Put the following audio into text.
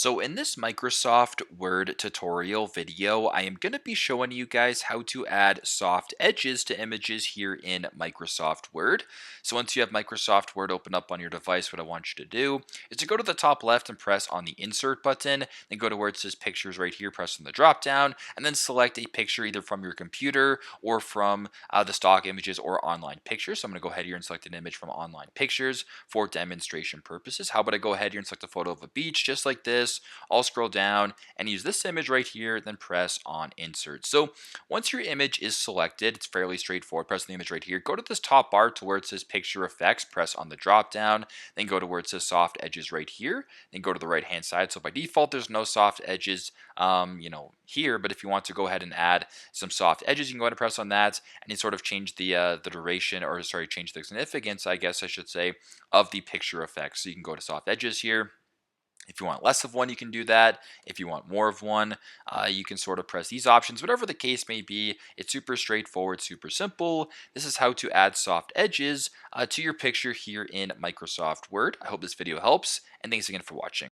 So in this Microsoft Word tutorial video, I am going to be showing you guys how to add soft edges to images here in Microsoft Word. So once you have Microsoft Word open up on your device, what I want you to do is to go to the top left and press on the insert button, then go to where it says pictures right here, press on the drop down, and then select a picture either from your computer or from the stock images or online pictures. So I'm going to go ahead here and select an image from online pictures for demonstration purposes. How about I go ahead here and select a photo of a beach just like this. I'll scroll down and use this image right here, then press on insert. So once your image is selected, it's fairly straightforward. Press the image right here, go to this top bar to where it says picture effects, press on the drop down, then go to where it says soft edges right here, then go to the right hand side. So by default, there's no soft edges here, but if you want to go ahead and add some soft edges, you can go ahead and press on that and you sort of change the duration, or sorry, change the significance, I guess I should say, of the picture effects. So you can go to soft edges here. If you want less of one, you can do that. If you want more of one, you can sort of press these options. Whatever the case may be, it's super straightforward, super simple. This is how to add soft edges to your picture here in Microsoft Word. I hope this video helps, and thanks again for watching.